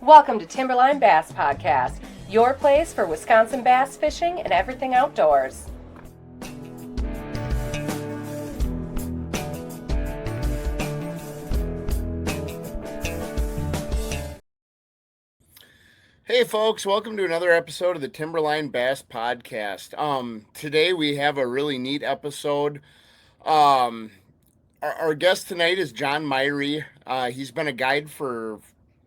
Welcome to Timberline Bass Podcast, your place for Wisconsin bass fishing and everything outdoors. Hey folks, welcome to another episode of the Timberline Bass Podcast. Today we have a really neat episode. Our guest tonight is John Myhre. He's been a guide for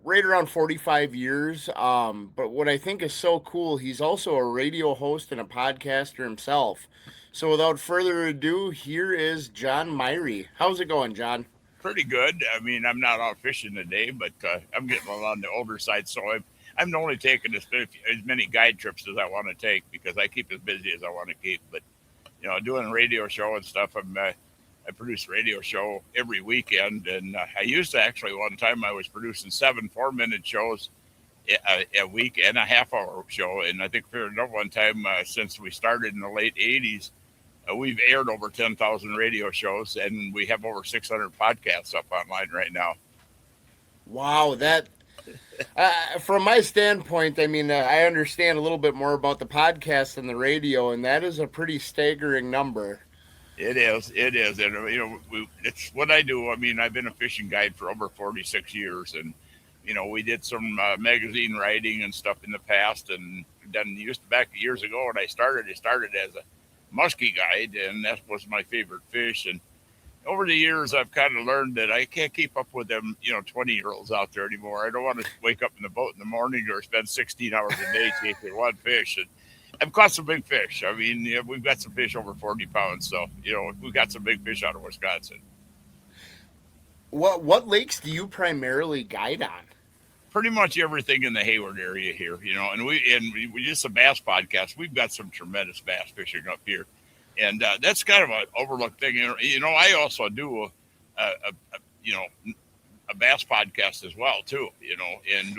right around 45 years. But what I think is so cool, he's also a radio host and a podcaster himself. So without further ado, here is John Myhre. How's it going, John? Pretty good. I mean, I'm not out fishing today, but I'm getting on the older side, so I'm only taking as many guide trips as I want to take because I keep as busy as I want to keep. But doing a radio show and stuff, I produce a radio show every weekend, and I used to actually one time I was producing 7 4-minute shows a week and a half-hour show, and I think for another one time since we started in the late '80s. We've aired over 10,000 radio shows, and we have over 600 podcasts up online right now. Wow, that from my standpoint, I mean, I understand a little bit more about the podcast and the radio, and that is a pretty staggering number. It is, and it's what I do. I mean, I've been a fishing guide for over 46 years, and we did some magazine writing and stuff in the past, and then back years ago when I started as a muskie guide, and that was my favorite fish. And over the years, I've kind of learned that I can't keep up with them, 20-year-olds out there anymore. I don't want to wake up in the boat in the morning or spend 16 hours a day chasing one fish. And I've caught some big fish. I mean, we've got some fish over 40 pounds, so we've got some big fish out of Wisconsin. What lakes do you primarily guide on? Pretty much everything in the Hayward area here, and we just a bass podcast. We've got some tremendous bass fishing up here, and that's kind of an overlooked thing. I also do a bass podcast as well too. And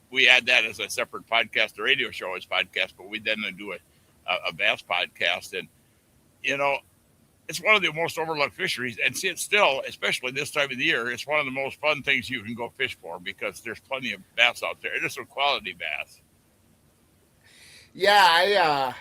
we add that as a separate podcast. The radio show is podcast, but we then do a bass podcast, and it's one of the most overlooked fisheries, and see, it's still, especially this time of the year, it's one of the most fun things you can go fish for because there's plenty of bass out there. There's some quality bass. Yeah,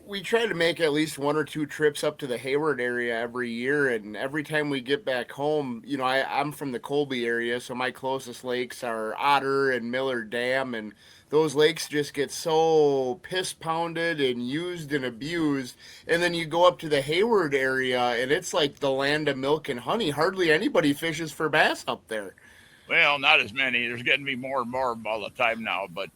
we try to make at least 1 or 2 trips up to the Hayward area every year, and every time we get back home, I'm from the Colby area, so my closest lakes are Otter and Miller Dam, and those lakes just get so piss pounded and used and abused. And then you go up to the Hayward area, and it's like the land of milk and honey. Hardly anybody fishes for bass up there. Well, not as many. There's getting to be more and more all the time now, but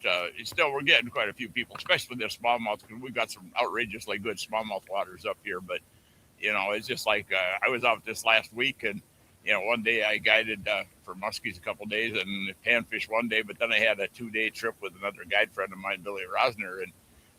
still, we're getting quite a few people, especially this smallmouth, because we've got some outrageously good smallmouth waters up here. But it's just like I was out this last week, and one day I guided for muskies a couple of days and panfish one day, but then I had a 2-day trip with another guide friend of mine, Billy Rosner, and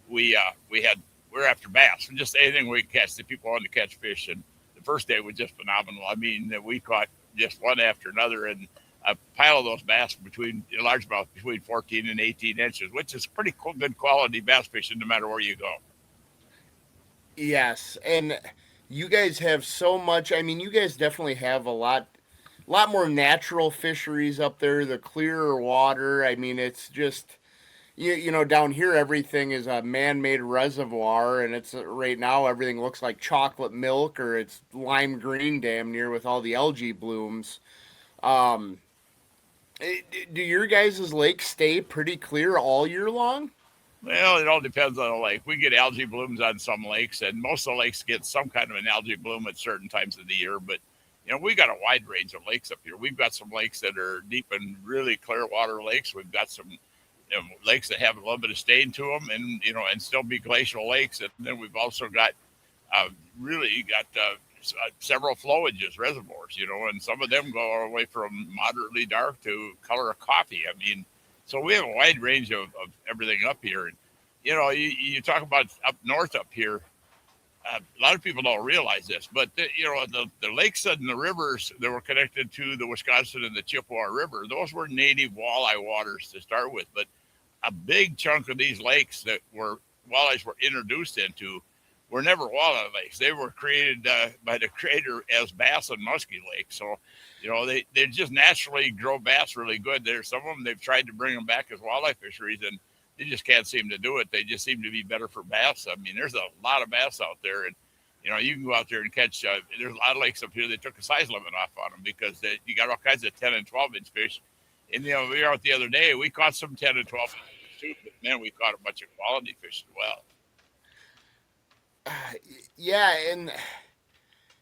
we're after bass and just anything we could catch. The people wanted to catch fish, and the first day was just phenomenal. I mean, we caught just one after another, and a pile of those bass between largemouth between 14 and 18 inches, which is pretty cool, good quality bass fishing no matter where you go. Yes, and you guys have so much. I mean, you guys definitely have a lot more natural fisheries up there, the clearer water. I mean, it's just down here everything is a man-made reservoir, and it's right now everything looks like chocolate milk or it's lime green damn near with all the algae blooms. Do your guys' lakes stay pretty clear all year long? Well, it all depends on the lake. We get algae blooms on some lakes, and most of the lakes get some kind of an algae bloom at certain times of the year. But, we got a wide range of lakes up here. We've got some lakes that are deep and really clear water lakes. We've got some lakes that have a little bit of stain to them and still be glacial lakes. And then we've also got several flowages, reservoirs, and some of them go all the way from moderately dark to color of coffee. I mean, so we have a wide range of everything up here. And, you talk about up north up here, a lot of people don't realize this, but the lakes and the rivers that were connected to the Wisconsin and the Chippewa River, those were native walleye waters to start with. But a big chunk of these lakes that were walleyes were introduced into were never walleye lakes. They were created by the creator as bass and muskie lakes. So, they just naturally grow bass really good. There's some of them they've tried to bring them back as walleye fisheries, and they just can't seem to do it. They just seem to be better for bass. I mean, there's a lot of bass out there, and you can go out there and catch. There's a lot of lakes up here. They took a size limit off on them because you got all kinds of 10 and 12-inch fish. And we were out the other day. We caught some 10 and 12 inch too, but man, we caught a bunch of quality fish as well. Yeah, and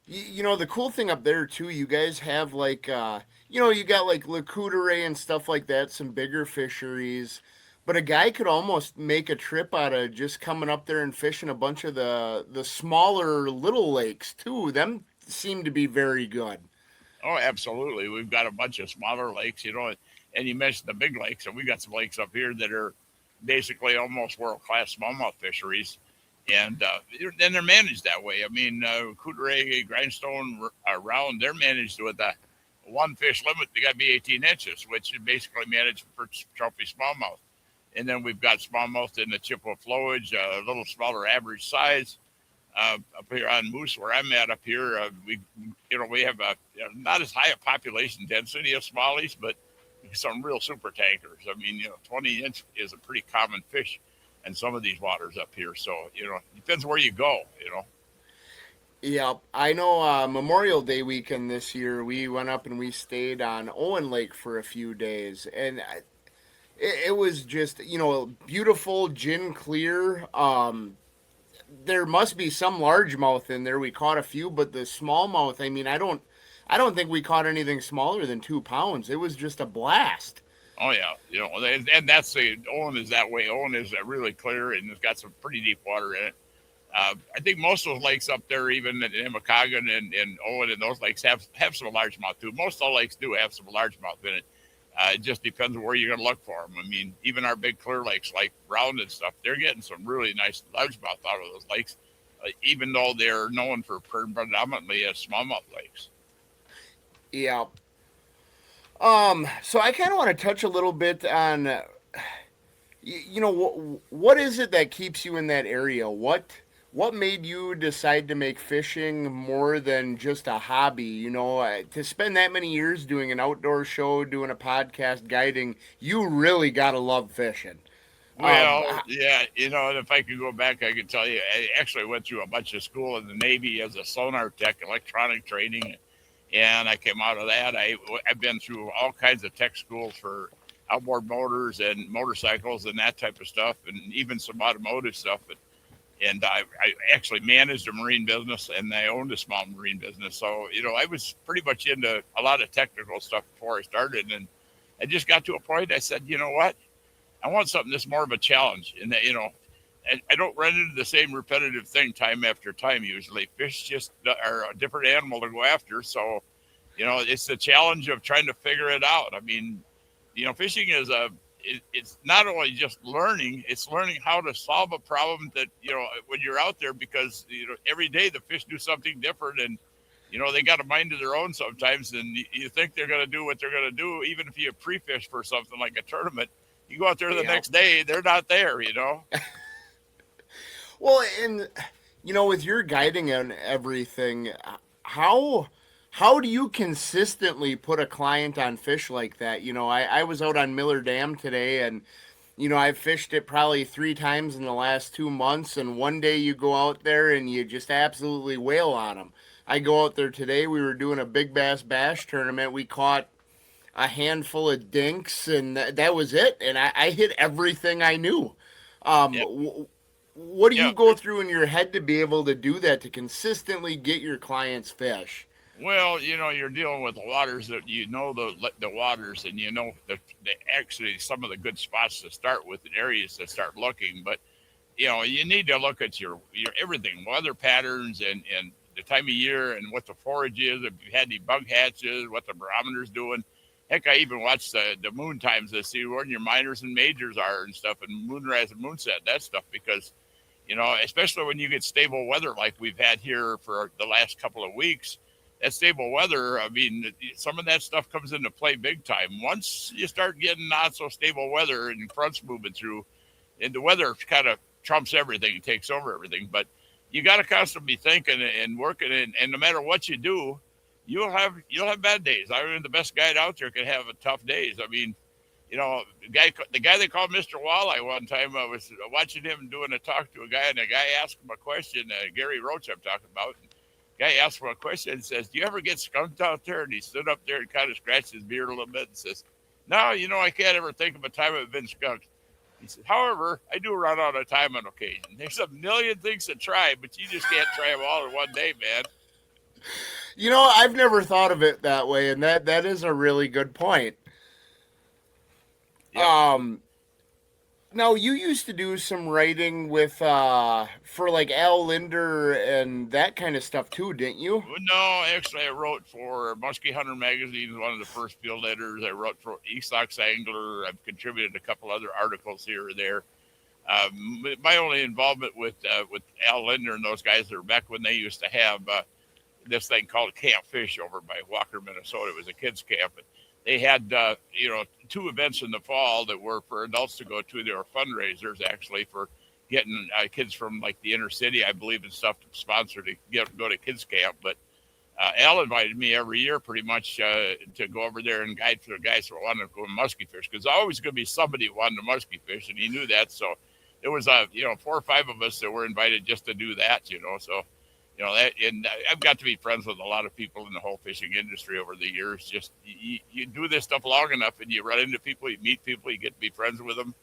the cool thing up there too, you guys have like you got like Lacoudere and stuff like that, some bigger fisheries. But a guy could almost make a trip out of just coming up there and fishing a bunch of the smaller little lakes too. Them seem to be very good. Oh, absolutely. We've got a bunch of smaller lakes, and you mentioned the big lakes, and we got some lakes up here that are basically almost world-class smallmouth fisheries. And then they're managed that way. I mean, Coudray, Grindstone, Round, they're managed with a one fish limit. They got to be 18 inches, which is basically managed for trophy smallmouth. And then we've got smallmouth in the Chippewa flowage, a little smaller average size. Up here on Moose, where I'm at up here, we have not as high a population density of smallies, but some real super tankers. I mean, 20 inch is a pretty common fish in some of these waters up here. So, it depends where you go, Yeah, I know Memorial Day weekend this year, we went up and we stayed on Owen Lake for a few days. And it was just, beautiful, gin clear. There must be some largemouth in there. We caught a few, but the smallmouth, I mean, I don't think we caught anything smaller than 2 pounds. It was just a blast. Oh yeah, and that's Owen is that way. Owen is really clear and it's got some pretty deep water in it. I think most of those lakes up there, even in Makagan and Owen and those lakes have some largemouth too. Most of the lakes do have some largemouth in it. It just depends on where you're going to look for them. I mean, even our big clear lakes like Round and stuff, they're getting some really nice largemouth out of those lakes, even though they're known for predominantly as smallmouth lakes. Yeah. So I kind of want to touch a little bit on, what is it that keeps you in that area? What made you decide to make fishing more than just a hobby? To spend that many years doing an outdoor show, doing a podcast, guiding, you really got to love fishing. Well, yeah, and if I could go back, I could tell you, I actually went through a bunch of school in the Navy as a sonar tech, electronic training, and I came out of that. I've been through all kinds of tech schools for outboard motors and motorcycles and that type of stuff, and even some automotive stuff. And I actually managed a marine business, and I owned a small marine business. So, I was pretty much into a lot of technical stuff before I started. And I just got to a point, I said, you know what? I want something that's more of a challenge. And that, I don't run into the same repetitive thing time after time usually. Fish just are a different animal to go after. So, it's the challenge of trying to figure it out. I mean, fishing is it's not only just learning, it's learning how to solve a problem that, when you're out there, because, every day the fish do something different and, they got a mind of their own sometimes. And you think they're going to do what they're going to do. Even if you pre-fish for something like a tournament, you go out there the next day, they're not there, Well, and, with your guiding and everything, how do you consistently put a client on fish like that? I was out on Miller Dam today and, I've fished it probably 3 times in the last 2 months. And one day you go out there and you just absolutely wail on them. I go out there today. We were doing a big bass bash tournament. We caught a handful of dinks and that was it. And I hit everything I knew. What do you go through in your head to be able to do that, to consistently get your clients fish? Well, you're dealing with waters that the waters, and the actually some of the good spots to start with and areas to start looking. But you need to look at your everything, weather patterns, and the time of year, and what the forage is. If you had any bug hatches, what the barometer's doing. Heck, I even watched the moon times to see where your minors and majors are and stuff, and moonrise and moonset, that stuff, because especially when you get stable weather like we've had here for the last couple of weeks. That stable weather, I mean, some of that stuff comes into play big time. Once you start getting not so stable weather and fronts moving through, and the weather kind of trumps everything, it takes over everything. But you got to constantly be thinking and working, and no matter what you do, you'll have bad days. I mean, the best guide out there can have a tough days. I mean, the guy they called Mr. Walleye one time, I was watching him doing a talk to a guy, and the guy asked him a question. Gary Roach, I'm talking about. The guy asked him a question and says, "Do you ever get skunked out there?" And he stood up there and kind of scratched his beard a little bit and says, "No, I can't ever think of a time I've been skunked." He said, "However, I do run out of time on occasion. There's a million things to try, but you just can't try them all in one day, man." I've never thought of it that way, and that is a really good point. Yep. Now you used to do some writing with for like Al Linder and that kind of stuff too, didn't you? Well, no, actually, I wrote for Muskie Hunter magazine, one of the first field editors. I wrote for Esox Angler. I've contributed a couple other articles here or there. My only involvement with Al Linder and those guys are back when they used to have this thing called Camp Fish over by Walker, Minnesota. It was a kids' camp. They had, two events in the fall that were for adults to go to. They were fundraisers, actually, for getting kids from, like, the inner city, I believe, and stuff to sponsor to go to kids' camp. But Al invited me every year pretty much to go over there and guide for the guys who wanted to go muskie fish, because always going to be somebody who wanted to muskie fish, and he knew that. So it was, 4 or 5 of us that were invited just to do that, So that, and I've got to be friends with a lot of people in the whole fishing industry over the years. Just you do this stuff long enough, and you run into people, you meet people, you get to be friends with them.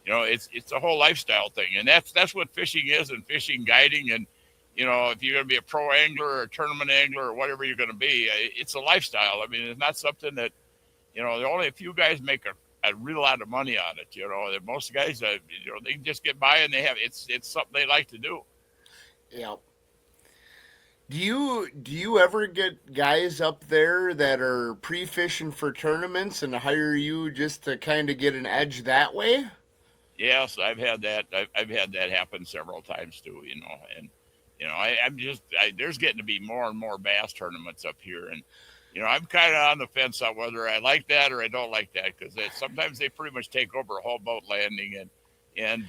It's a whole lifestyle thing, and that's what fishing is, and fishing guiding, and if you're going to be a pro angler or a tournament angler or whatever you're going to be, it's a lifestyle. I mean, it's not something that only a few guys make a real lot of money on it. That most guys, they can just get by, and it's something they like to do. Yeah. Do you ever get guys up there that are pre-fishing for tournaments and hire you just to kind of get an edge that way? Yes, I've had that. I've had that happen several times too. And there's getting to be more and more bass tournaments up here, and I'm kind of on the fence on whether I like that or I don't like that, because sometimes they pretty much take over a whole boat landing, and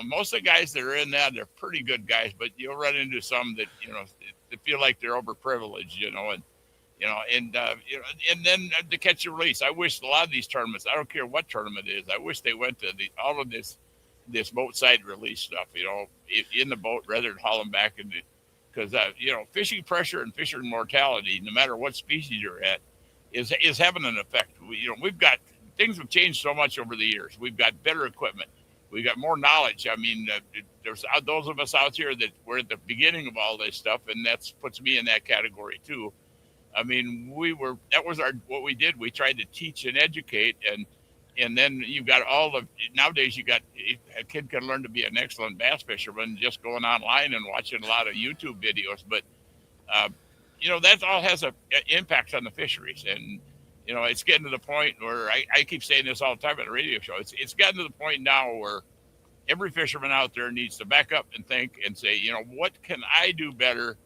most of the guys that are in that, they're pretty good guys, but you'll run into some that that feel like they're overprivileged, and then to catch and release. I wish a lot of these tournaments, I don't care what tournament it is, I wish they went to all of this boat side release stuff, in the boat rather than hauling back into, because fishing pressure and fishing mortality, no matter what species you're at, is having an effect. We've got things have changed so much over the years. We've got better equipment. We got more knowledge. I mean, there's those of us out here that were at the beginning of all this stuff, and that puts me in that category too. I mean, that was what we did. We tried to teach and educate, and then you've got nowadays a kid can learn to be an excellent bass fisherman just going online and watching a lot of YouTube videos. But, that all has an impact on the fisheries. And, it's getting to the point where I keep saying this all the time at the radio show. It's gotten to the point now where every fisherman out there needs to back up and think and say, what can I do better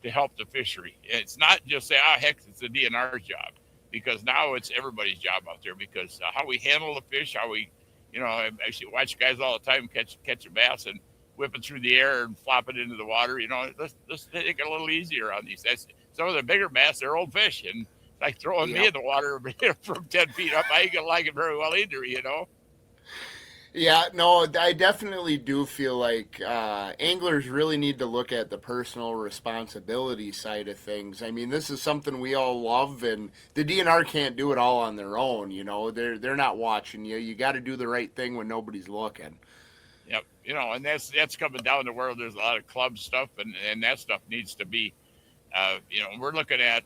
to help the fishery? It's not just say, heck, it's the DNR's job, because now it's everybody's job out there, because how we handle the fish, how we, I watch guys all the time catch a bass and whip it through the air and flop it into the water. Let's take it a little easier on these. Some of the bigger bass, they're old fish, and like throwing me in the water from 10 feet up, I ain't gonna like it very well either, Yeah, no, I definitely do feel like anglers really need to look at the personal responsibility side of things. I mean, this is something we all love, and the DNR can't do it all on their own. They're not watching you. You got to do the right thing when nobody's looking. Yep, and that's coming down to where there's a lot of club stuff, and that stuff needs to be. We're looking at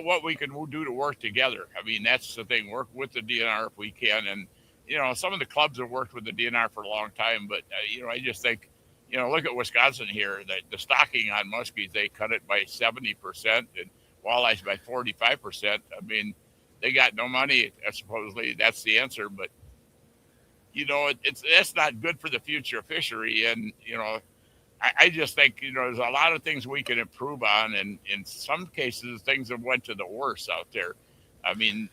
what we can do to work together. I mean, that's the thing. Work with the DNR if we can, and some of the clubs have worked with the DNR for a long time, but I just think, look at Wisconsin here. The stocking on muskies, they cut it by 70%, and walleyes by 45%. I mean, they got no money. Supposedly, that's the answer, but that's not good for the future of fishery. And I just think there's a lot of things we can improve on, and in some cases, things have went to the worse out there. I mean,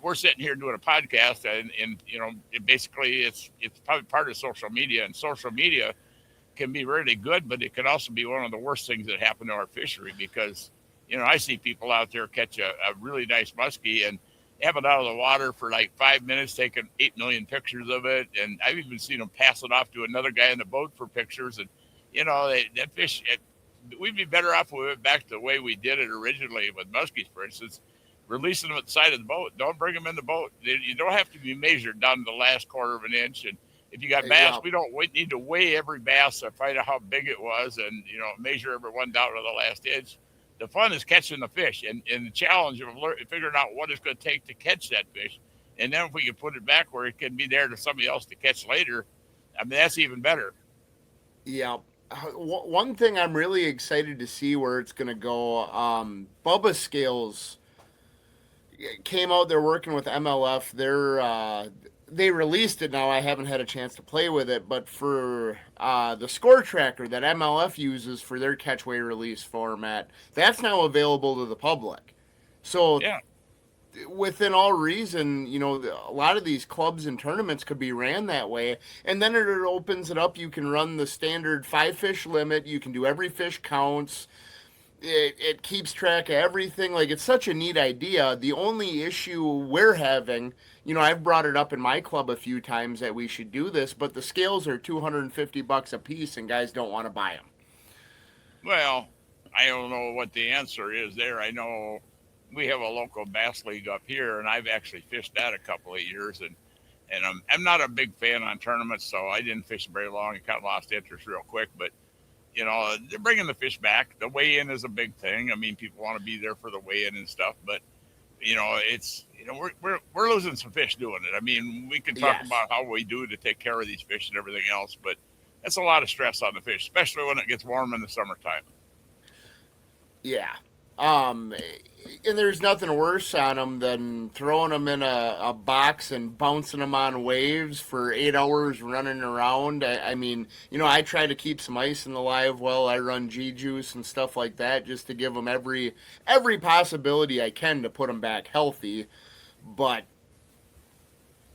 we're sitting here doing a podcast, and basically it's probably part of social media, and social media can be really good, but it could also be one of the worst things that happen to our fishery because, I see people out there catch a really nice muskie and have it out of the water for like 5 minutes, taking 8 million pictures of it. And I've even seen them pass it off to another guy in the boat for pictures. And, that fish, we'd be better off if we went back to the way we did it originally with muskies, for instance, releasing them at the side of the boat. Don't bring them in the boat. You don't have to be measured down to the last quarter of an inch. And if you got bass, we don't need to weigh every bass to find out how big it was and, measure every one down to the last inch. The fun is catching the fish and the challenge of figuring out what it's going to take to catch that fish. And then if we can put it back where it can be there to somebody else to catch later, I mean, that's even better. Yeah. One thing I'm really excited to see where it's going to go, Bubba Scales came out there working with MLF. They released it now. I haven't had a chance to play with it, but for the score tracker that MLF uses for their catch-weigh release format, that's now available to the public. So within all reason, a lot of these clubs and tournaments could be ran that way. And then it opens it up. You can run the standard 5-fish limit. You can do every fish counts. It keeps track of everything. Like, it's such a neat idea. The only issue we're having, I've brought it up in my club a few times that we should do this, but the scales are $250 a piece and guys don't want to buy them. Well, I don't know what the answer is there. I know we have a local bass league up here, and I've actually fished that a couple of years, and I'm not a big fan on tournaments, so I didn't fish very long. I kind of lost interest real quick, but they're bringing the fish back. The weigh-in is a big thing. I mean, people want to be there for the weigh-in and stuff, but it's we're losing some fish doing it. I mean, we can talk about how we do to take care of these fish and everything else, but that's a lot of stress on the fish, especially when it gets warm in the summertime. Yeah. And there's nothing worse on them than throwing them in a box and bouncing them on waves for 8 hours running around. I mean, I try to keep some ice in the live well. I run G-Juice and stuff like that just to give them every possibility I can to put them back healthy. But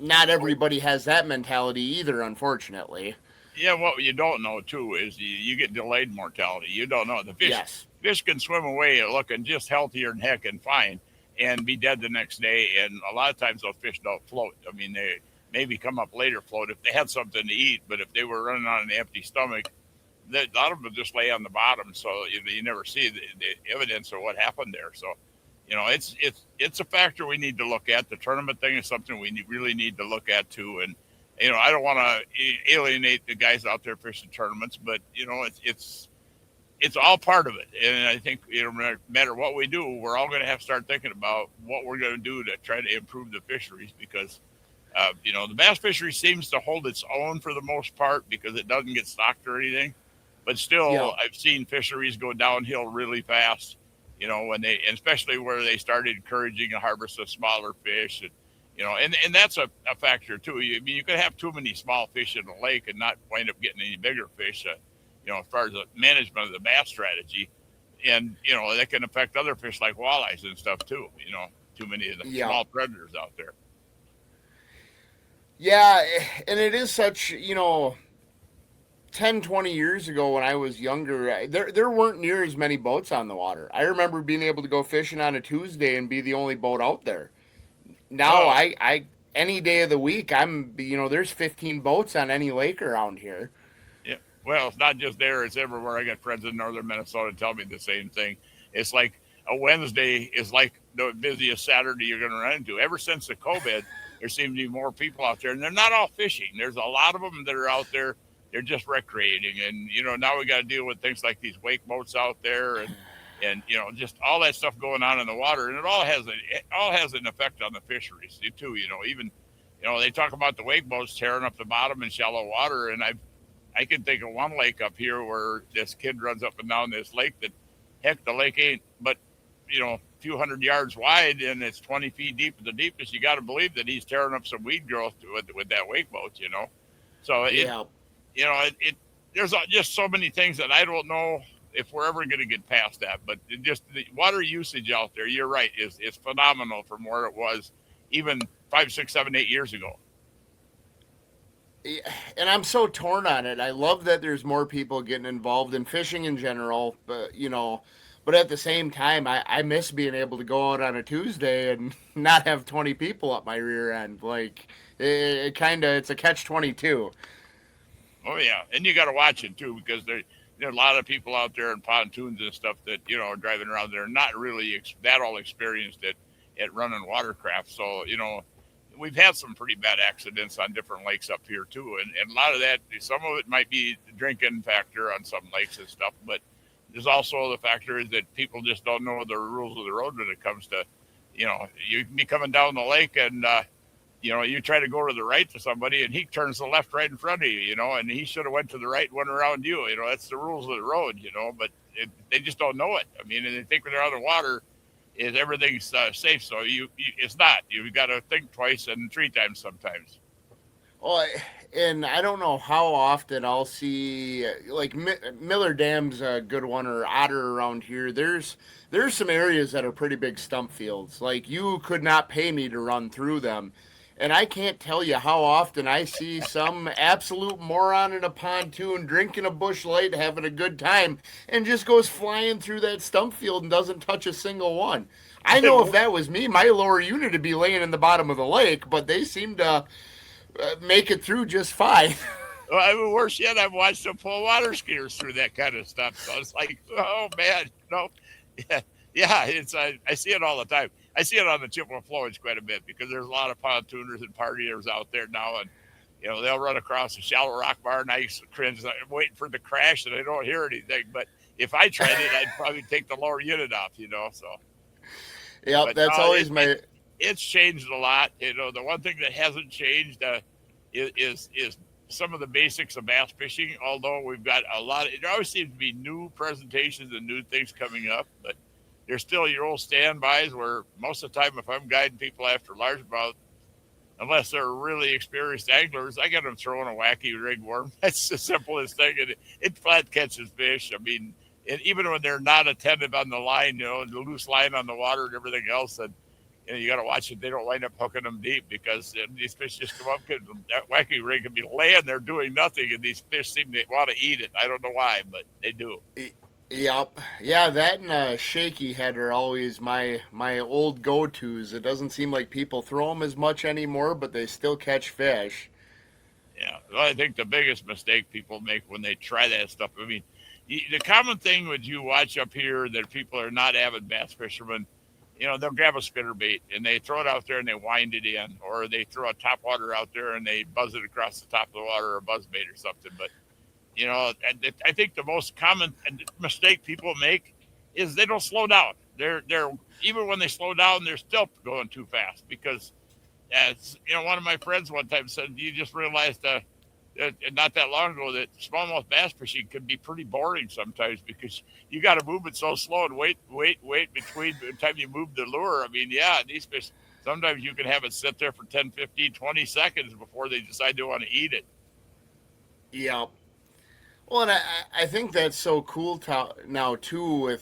not everybody has that mentality either, unfortunately. Yeah, what you don't know, too, is you get delayed mortality. You don't know. The fish can swim away looking just healthier than heck and fine and be dead the next day. And a lot of times those fish don't float. I mean, they maybe come up later float if they had something to eat. But if they were running on an empty stomach, a lot of them just lay on the bottom. So you never see the evidence of what happened there. So, it's a factor we need to look at. The tournament thing is something we really need to look at, too. And, I don't want to alienate the guys out there fishing tournaments, but, it's all part of it. And I think, no matter what we do, we're all going to have to start thinking about what we're going to do to try to improve the fisheries because, the bass fishery seems to hold its own for the most part because it doesn't get stocked or anything. But still, I've seen fisheries go downhill really fast, when and especially where they started encouraging a harvest of smaller fish. And that's a factor, too. I mean, you could have too many small fish in the lake and not wind up getting any bigger fish. As far as the management of the bass strategy. And, that can affect other fish like walleyes and stuff too. Too many of the small predators out there. Yeah, and it is such, 10, 20 years ago when I was younger, there weren't near as many boats on the water. I remember being able to go fishing on a Tuesday and be the only boat out there. Now, I any day of the week, there's 15 boats on any lake around here. Well, it's not just there, it's everywhere. I got friends in northern Minnesota tell me the same thing. It's like a Wednesday is like the busiest Saturday you're going to run into. Ever since the COVID, there seems to be more people out there, and they're not all fishing. There's a lot of them that are out there. They're just recreating. And, now we got to deal with things like these wake boats out there and just all that stuff going on in the water. And it all has an effect on the fisheries, too. Even, they talk about the wake boats tearing up the bottom in shallow water, and I can think of one lake up here where this kid runs up and down this lake that, heck, the lake ain't but, a few hundred yards wide and it's 20 feet deep at the deepest. You got to believe that he's tearing up some weed growth with that wake boat, So, there's just so many things that I don't know if we're ever going to get past that. But just the water usage out there, you're right, is phenomenal from where it was even 5, 6, 7, 8 years ago. and I'm so torn on it. I love that there's more people getting involved in fishing in general, but but at the same time, I miss being able to go out on a Tuesday and not have 20 people up my rear end. Like it kind of it's a catch-22. Oh yeah, and you got to watch it too because there's a lot of people out there in pontoons and stuff that are driving around there not really that all experienced at running watercraft. So we've had some pretty bad accidents on different lakes up here too, and a lot of that, some of it might be the drinking factor on some lakes and stuff, but there's also the factor is that people just don't know the rules of the road when it comes to you can be coming down the lake and you try to go to the right to somebody and he turns to the left right in front of you, and he should have went to the right and went around you. That's the rules of the road, but they just don't know it. I mean, and they think when they're on the water is everything's safe. So it's not. You've got to think twice and three times sometimes. Well, and I don't know how often I'll see like Miller Dam's a good one or Otter around here. There's some areas that are pretty big stump fields. Like you could not pay me to run through them. And I can't tell you how often I see some absolute moron in a pontoon drinking a Busch Light, having a good time, and just goes flying through that stump field and doesn't touch a single one. I know if that was me, my lower unit would be laying in the bottom of the lake, but they seem to make it through just fine. Well, I mean, worse yet, I've watched them pull water skiers through that kind of stuff. So it's like, oh man, yeah, it's I see it all the time. I see it on the Chippewa Flowage quite a bit because there's a lot of pontooners and partiers out there now, and they'll run across a shallow rock bar and I cringe, I'm waiting for the crash, and I don't hear anything. But if I tried it, I'd probably take the lower unit off, So Yep, that's always my. It's changed a lot. The one thing that hasn't changed is some of the basics of bass fishing. Although we've got a lot, there always seems to be new presentations and new things coming up, but there's still your old standbys where most of the time, if I'm guiding people after largemouth, unless they're really experienced anglers, I got them throwing a wacky rig worm. That's the simplest thing, and it flat catches fish. I mean, and even when they're not attentive on the line, the loose line on the water and everything else, and you got to watch it. They don't wind up hooking them deep because these fish just come up. That wacky rig can be laying there doing nothing, and these fish seem to want to eat it. I don't know why, but they do. Yep. Yeah, that and shaky head are always my old go-tos. It doesn't seem like people throw them as much anymore, but they still catch fish. Yeah, well, I think the biggest mistake people make when they try that stuff, I mean, the common thing would you watch up here that people are not avid bass fishermen, they'll grab a spinnerbait and they throw it out there and they wind it in, or they throw a topwater out there and they buzz it across the top of the water, or a buzzbait or something. But I think the most common mistake people make is they don't slow down. They're even when they slow down, they're still going too fast because, as one of my friends one time said, you just realized not that long ago that smallmouth bass fishing can be pretty boring sometimes because you got to move it so slow and wait between the time you move the lure. I mean, yeah, these fish, sometimes you can have it sit there for 10, 15, 20 seconds before they decide they want to eat it. Yeah. Well, and I think that's so cool now too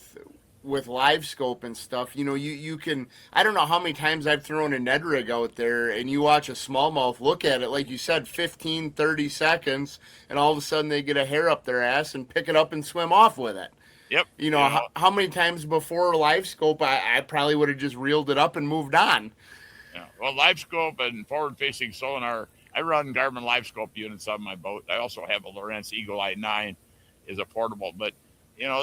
with live scope and stuff. You can, I don't know how many times I've thrown a Ned rig out there and you watch a smallmouth look at it, like you said, 15, 30 seconds, and all of a sudden they get a hair up their ass and pick it up and swim off with it. Yep. How many times before live scope I probably would have just reeled it up and moved on. Yeah. Well, live scope and forward facing sonar, I run Garmin live scope units on my boat. I also have a Lowrance Eagle Eye 9 is a portable, but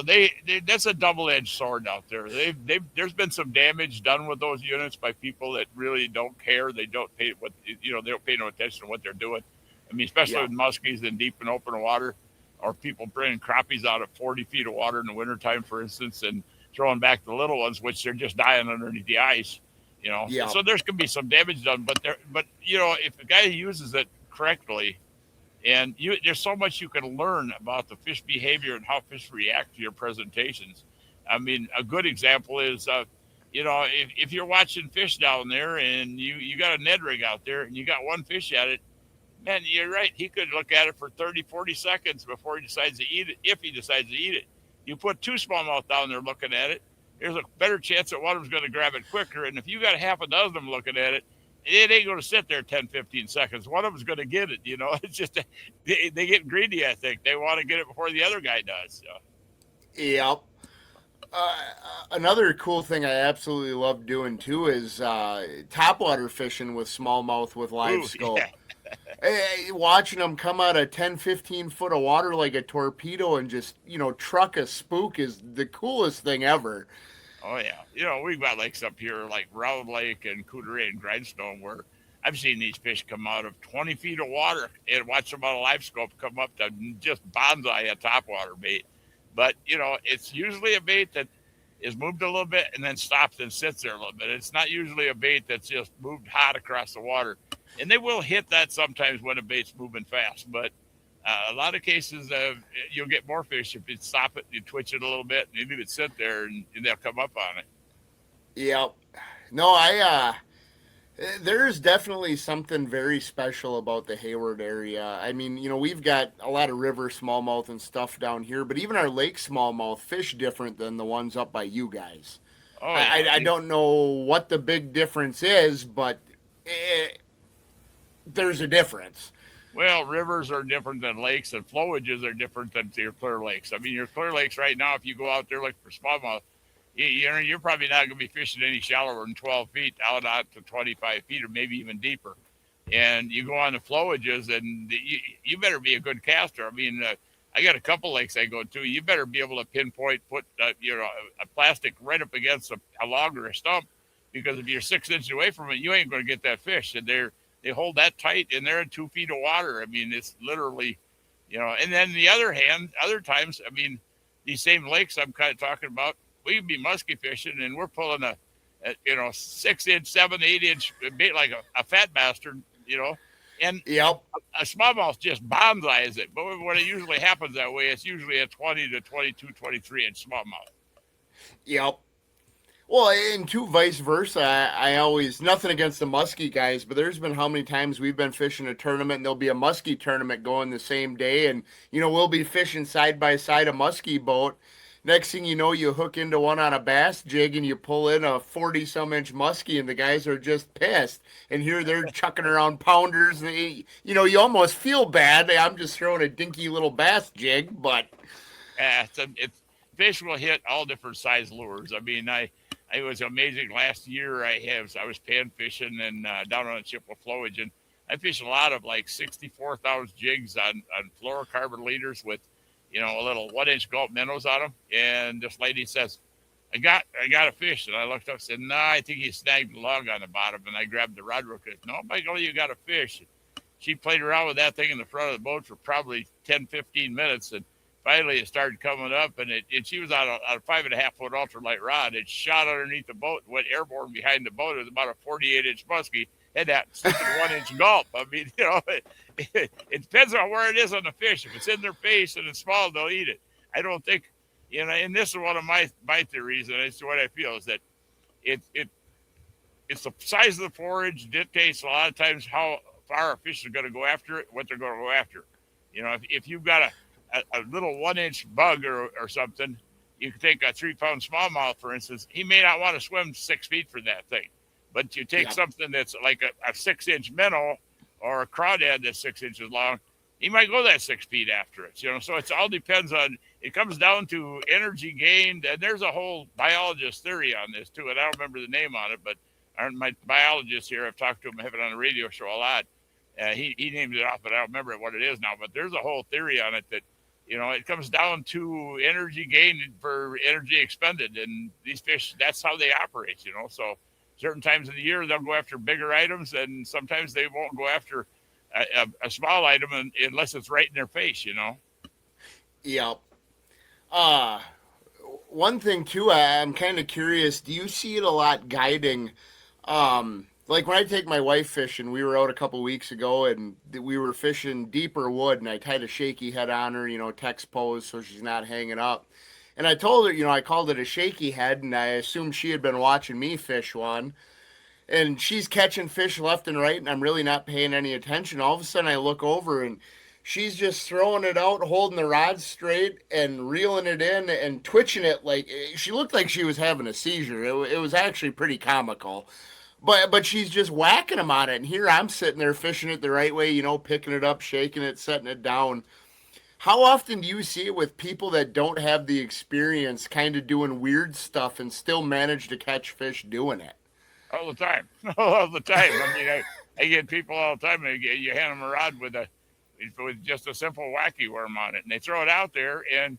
they that's a double-edged sword out there. There's been some damage done with those units by people that really don't care. They don't pay they don't pay no attention to what they're doing. I mean, especially with muskies in deep and open water, or people bringing crappies out of 40 feet of water in the wintertime, for instance, and throwing back the little ones, which they're just dying underneath the ice. So there's going to be some damage done, but if the guy uses it correctly, and there's so much you can learn about the fish behavior and how fish react to your presentations. I mean, a good example is, if you're watching fish down there and you got a Ned rig out there and you got one fish at it, man, you're right. He could look at it for 30, 40 seconds before he decides to eat it, if he decides to eat it. You put two smallmouth down there looking at it, there's a better chance that one of them's going to grab it quicker. And if you got half a dozen of them looking at it, it ain't going to sit there 10, 15 seconds. One of them's going to get it. It's just they get greedy. I think they want to get it before the other guy does. So. Yep. Uh, Another cool thing I absolutely love doing too is topwater fishing with smallmouth with live Ooh, scope. yeah. Watching them come out of 10, 15 foot of water like a torpedo and just, truck a spook is the coolest thing ever. Oh yeah, we've got lakes up here like Round Lake and Coudray and Grindstone where I've seen these fish come out of 20 feet of water and watch them on a live scope come up to just bonsai a topwater bait. But it's usually a bait that is moved a little bit and then stops and sits there a little bit. It's not usually a bait that's just moved hot across the water, and they will hit that sometimes when a bait's moving fast. But a lot of cases, you'll get more fish if you stop it, you twitch it a little bit, and you leave it sit there, and they'll come up on it. Yep. No, there's definitely something very special about the Hayward area. I mean, we've got a lot of river smallmouth and stuff down here, but even our lake smallmouth fish different than the ones up by you guys. Oh, yeah. I don't know what the big difference is, but there's a difference. Well, rivers are different than lakes, and flowages are different than your clear lakes. I mean, your clear lakes right now, if you go out there looking for smallmouth, you're probably not going to be fishing any shallower than 12 feet out to 25 feet or maybe even deeper. And you go on the flowages, and you better be a good caster. I mean, I got a couple lakes I go to. You better be able to pinpoint, put a plastic right up against a log or a stump, because if you're 6 inches away from it, you ain't going to get that fish. And they hold that tight, and they're in 2 feet of water. I mean, it's literally, And then the other hand, other times, I mean, these same lakes I'm kind of talking about, we can be musky fishing, and we're pulling a 6 inch, 7, 8 inch bait like a fat bastard, and Yep. a smallmouth just bonsais it. But when it usually happens that way, it's usually a 20 to 22, 23 inch smallmouth. Yep. Well, and too, vice versa. I always, nothing against the muskie guys, but there's been how many times we've been fishing a tournament and there'll be a muskie tournament going the same day. And, we'll be fishing side by side a muskie boat. Next thing you know, you hook into one on a bass jig and you pull in a 40-some inch muskie, and the guys are just pissed. And here they're chucking around pounders. And you almost feel bad. I'm just throwing a dinky little bass jig, but. Fish will hit all different size lures. I mean, it was amazing. Last year I was pan fishing and down on the Chippewa flowage, and I fished a lot of like 64,000 jigs on fluorocarbon leaders with, a little 1 inch gulp minnows on them. And this lady says, I got a fish. And I looked up and said, no, I think he snagged the log on the bottom. And I grabbed the rod hook. No, by golly, you got a fish. She played around with that thing in the front of the boat for probably 10, 15 minutes. And finally it started coming up, and she was on a 5.5 foot ultralight rod. It shot underneath the boat, went airborne behind the boat. It was about a 48 inch muskie, had that stupid 1 inch gulp. I mean, it depends on where it is on the fish. If it's in their face and it's small, they'll eat it. I don't think, and this is one of my theories, and it's what I feel, is that it's the size of the forage dictates a lot of times how far a fish is going to go after it, what they're going to go after. If you've got a little 1 inch bug or something, you can take a 3 pound smallmouth, for instance. He may not want to swim 6 feet for that thing, but you take something that's like a 6 inch minnow or a crawdad that's 6 inches long, he might go that 6 feet after it. So it all depends on. It comes down to energy gained, and there's a whole biologist theory on this too. And I don't remember the name on it, but my biologist here, I've talked to him, I have it on a radio show a lot. He named it off, but I don't remember what it is now. But there's a whole theory on it that. It comes down to energy gained for energy expended, and these fish, that's how they operate, So certain times of the year, they'll go after bigger items, and sometimes they won't go after a small item unless it's right in their face, Yep. One thing, too, I'm kind of curious, do you see it a lot guiding like when I take my wife fishing, we were out a couple weeks ago and we were fishing deeper wood, and I tied a shaky head on her, text pose so she's not hanging up. And I told her, I called it a shaky head, and I assumed she had been watching me fish one. And she's catching fish left and right, and I'm really not paying any attention. All of a sudden I look over and she's just throwing it out, holding the rod straight and reeling it in and twitching it like she looked like she was having a seizure. It was actually pretty comical. But she's just whacking them on it. And here I'm sitting there fishing it the right way, picking it up, shaking it, setting it down. How often do you see it with people that don't have the experience kind of doing weird stuff and still manage to catch fish doing it? All the time. All the time. I mean, I get people all the time. You hand them a rod with just a simple wacky worm on it, and they throw it out there, and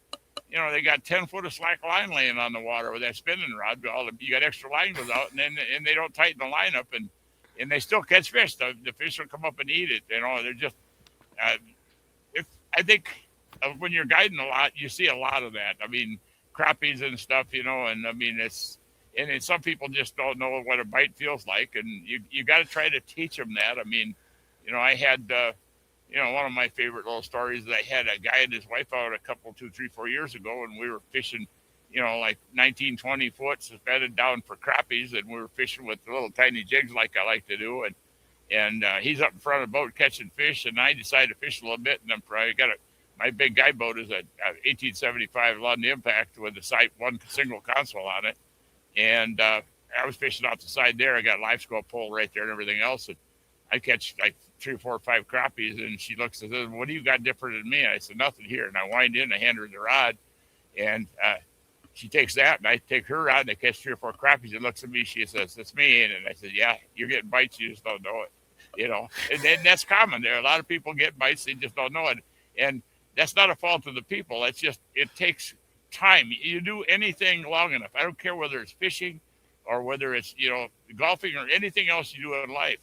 they got 10 foot of slack line laying on the water with that spinning rod. You got extra line goes out, and they don't tighten the line up, and they still catch fish. The fish will come up and eat it. They're just. I think when you're guiding a lot, you see a lot of that. I mean, crappies and stuff, and I mean and some people just don't know what a bite feels like, and you got to try to teach them that. I mean, I had. One of my favorite little stories is I had a guy and his wife out a couple, 2, 3, 4 years ago, and we were fishing, like 19, 20 foot suspended down for crappies, and we were fishing with little tiny jigs like I like to do, and he's up in front of the boat catching fish, and I decided to fish a little bit, and my big guy boat is a 1875 London Impact with one single console on it, and I was fishing off the side there. I got live scope pole right there and everything else, and I catch like 3, 4, 5 crappies, and she looks and says, "What do you got different than me?" And I said, "Nothing here." And I wind in, I hand her the rod, and she takes that, and I take her rod, and I catch 3 or 4 crappies, and looks at me, she says, "That's me." And I said, "Yeah, you're getting bites, you just don't know it." And that's common. There are a lot of people get bites, they just don't know it. And that's not a fault of the people. It's just, it takes time. You do anything long enough. I don't care whether it's fishing or whether it's, golfing or anything else you do in life.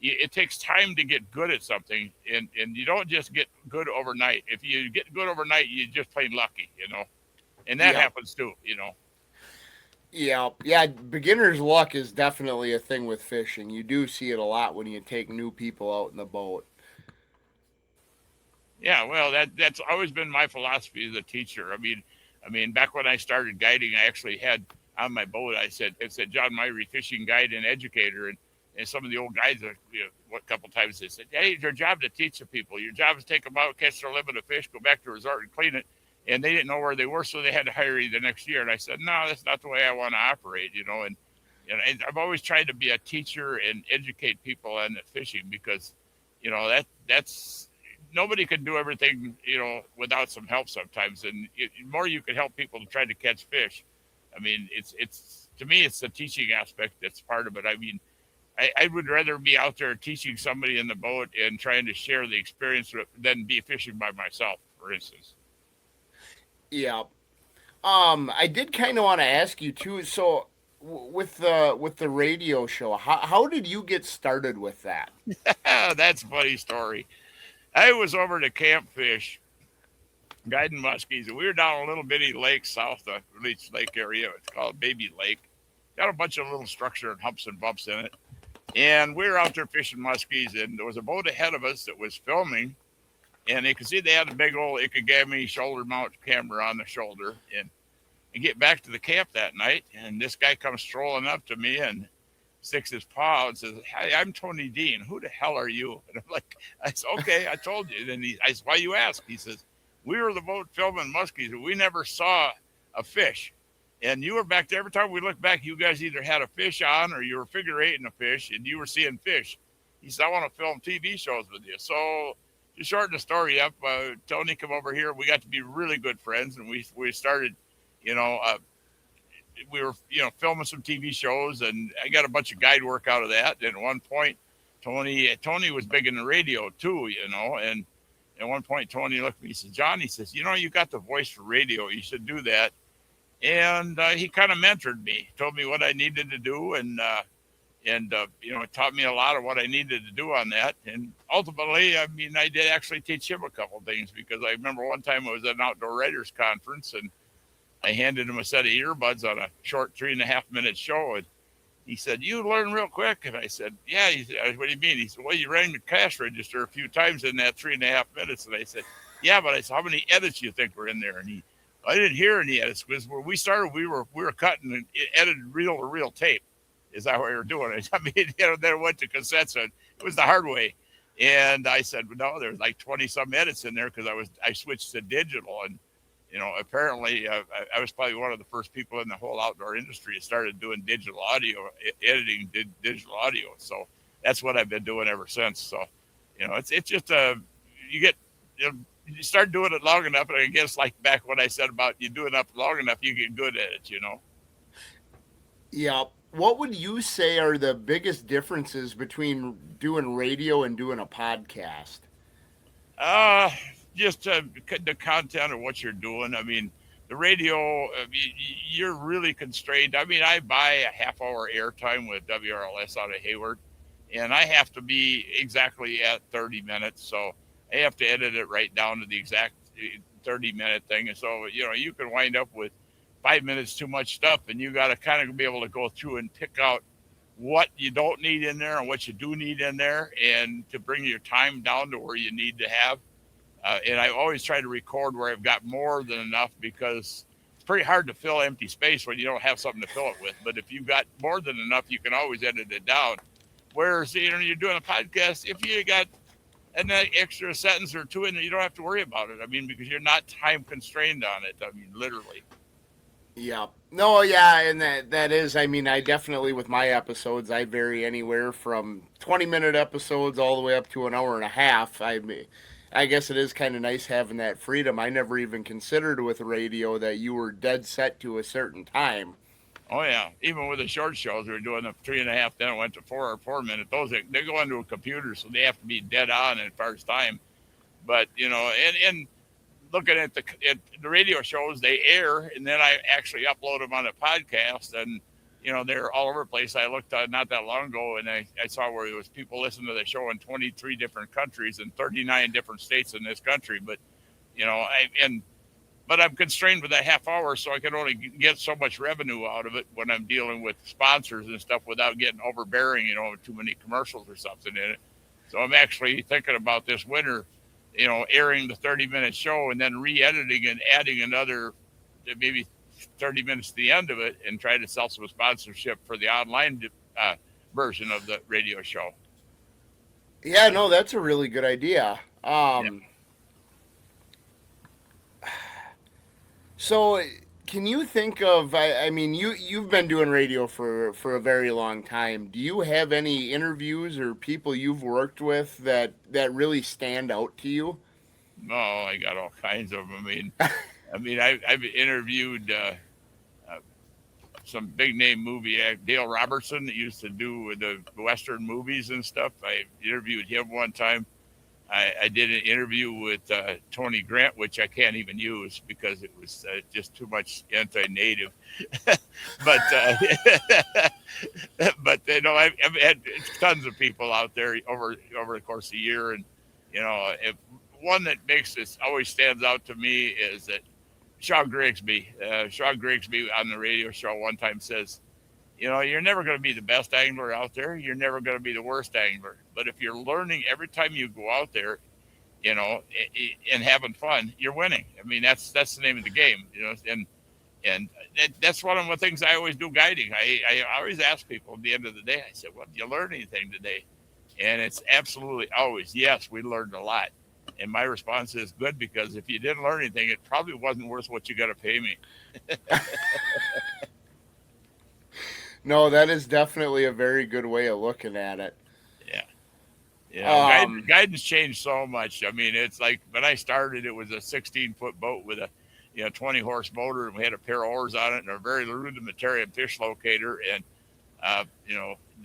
It takes time to get good at something, and you don't just get good overnight. If you get good overnight, you're just plain lucky, and that happens too, Yeah. Beginner's luck is definitely a thing with fishing. You do see it a lot when you take new people out in the boat. Yeah, well, that's always been my philosophy as a teacher. I mean, back when I started guiding, I actually had on my boat, it said John Myhre, fishing guide and educator, and some of the old guys, a couple times they said, "Hey, it's your job to teach the people. Your job is to take them out, catch their limit of fish, go back to the resort and clean it." And they didn't know where they were, so they had to hire you the next year. And I said, "No, that's not the way I want to operate, And I've always tried to be a teacher and educate people on fishing because, that's nobody can do everything, without some help sometimes. And the more you can help people to try to catch fish, I mean, it's to me, it's the teaching aspect that's part of it. I mean, I would rather be out there teaching somebody in the boat and trying to share the experience than be fishing by myself, for instance. Yeah. I did kind of want to ask you too. So with the radio show, how did you get started with that? That's a funny story. I was over to Campfish guiding muskies, and we were down a little bitty lake south of Leech Lake area. It's called Baby Lake. Got a bunch of little structure and humps and bumps in it. And we were out there fishing muskies, and there was a boat ahead of us that was filming, and you could see they had a big old Ikegami shoulder mount camera on the shoulder. And I get back to the camp that night, and this guy comes strolling up to me and sticks his paw out and says, "Hi, I'm Tony Dean. Who the hell are you?" And I'm like, I said, "Okay, I told you." And I said, "Why you ask?" He says, "We were the boat filming muskies, and we never saw a fish. And you were back there. Every time we looked back, you guys either had a fish on or you were figure eighting a fish, and you were seeing fish." He said, "I want to film TV shows with you." So to shorten the story up, Tony came over here. We got to be really good friends, and we started, we were, filming some TV shows, and I got a bunch of guide work out of that. And at one point, Tony was big in the radio too, and at one point, Tony looked at me, he said, "John," he says, "You got the voice for radio. You should do that." And he kind of mentored me, told me what I needed to do, and taught me a lot of what I needed to do on that. And ultimately, I mean, I did actually teach him a couple of things, because I remember one time I was at an outdoor writers conference, and I handed him a set of earbuds on a short 3.5 minute show. And he said, "You learn real quick." And I said, "Yeah." He said, "What do you mean?" He said, "Well, you rang the cash register a few times in that 3.5 minutes. And I said, "Yeah, but," I said, "how many edits do you think were in there?" And I didn't hear any edits, because where we started, we were cutting and edited reel to reel tape. Is that what we were doing? I mean, then it went to cassettes, and it was the hard way. And I said, "No, there's like 20 some edits in there," because I switched to digital, and apparently I was probably one of the first people in the whole outdoor industry that started doing digital audio, editing digital audio. So that's what I've been doing ever since. So, it's just you get, you start doing it long enough, and I guess like back when I said about you doing it long enough, you get good at it. Yeah. What would you say are the biggest differences between doing radio and doing a podcast? Uh, just the content of what you're doing. I mean, the radio, you're really constrained. I mean, I buy a half hour airtime with WRLS out of Hayward, and I have to be exactly at 30 minutes. So I have to edit it right down to the exact 30-minute thing. And so, you can wind up with 5 minutes too much stuff, and you got to kind of be able to go through and pick out what you don't need in there and what you do need in there, and to bring your time down to where you need to have. And I always try to record where I've got more than enough, because it's pretty hard to fill empty space when you don't have something to fill it with. But if you've got more than enough, you can always edit it down. Whereas, you're doing a podcast, if you got an extra sentence or two in there, you don't have to worry about it. I mean, because you're not time constrained on it. I mean, literally. Yeah. No, yeah, and that is, I mean, I definitely, with my episodes, I vary anywhere from 20-minute episodes all the way up to an hour and a half. I guess it is kind of nice having that freedom. I never even considered with radio that you were dead set to a certain time. Oh yeah, even with the short shows, we were doing the 3.5. Then it went to 4 minute. Those they go into a computer, so they have to be dead on as far as time. But and looking at the radio shows, they air, and then I actually upload them on a podcast, and they're all over the place. I looked not that long ago, and I saw where there was people listening to the show in 23 different countries and 39 different states in this country. But but I'm constrained with that half hour, so I can only get so much revenue out of it when I'm dealing with sponsors and stuff without getting overbearing, too many commercials or something in it. So I'm actually thinking about this winter, airing the 30-minute show and then re-editing and adding another maybe 30 minutes to the end of it, and try to sell some sponsorship for the online version of the radio show. Yeah, no, that's a really good idea. Yeah. So, can you think of? I mean, you've been doing radio for a very long time. Do you have any interviews or people you've worked with that really stand out to you? No, I got all kinds of them. I've interviewed some big name movie Dale Robertson that used to do the Western movies and stuff. I interviewed him one time. I did an interview with Tony Grant, which I can't even use because it was just too much anti-native. but I've had tons of people out there over the course of the year, and if one that makes this always stands out to me is that Sean Grigsby. Sean Grigsby on the radio show one time says, you're never going to be the best angler out there. You're never going to be the worst angler. But if you're learning every time you go out there, and having fun, you're winning. I mean, that's the name of the game, and that's one of the things I always do guiding. I always ask people at the end of the day, I said, well, did you learn anything today? And it's absolutely always, yes, we learned a lot. And my response is good, because if you didn't learn anything, it probably wasn't worth what you got to pay me. No, that is definitely a very good way of looking at it. Yeah. Guidance changed so much. I mean, it's like when I started, it was a 16-foot boat with a 20-horse motor, and we had a pair of oars on it and a very rudimentary fish locator. And